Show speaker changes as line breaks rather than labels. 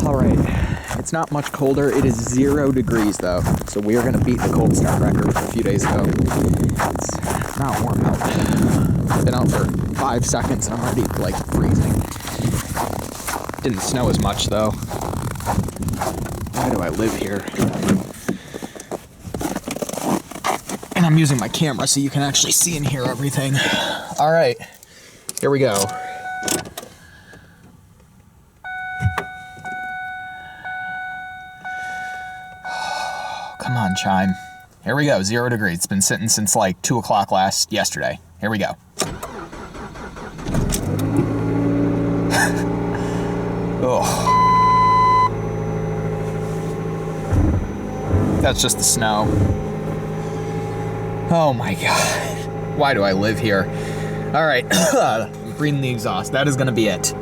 All right, it's not much colder. It is 0 degrees though, so we are gonna beat the cold start record from a few days ago. It's not warm out. I've been out for 5 seconds and I'm already like freezing. Didn't snow as much though. Why do I live here? And I'm using my camera so you can actually see and hear everything. All right, here we go. Come on, chime. Here we go, 0 degrees. It's been sitting since like 2 o'clock yesterday. Here we go. Oh. That's just the snow. Oh my God. Why do I live here? All right, I'm breathing the exhaust. That is gonna be it.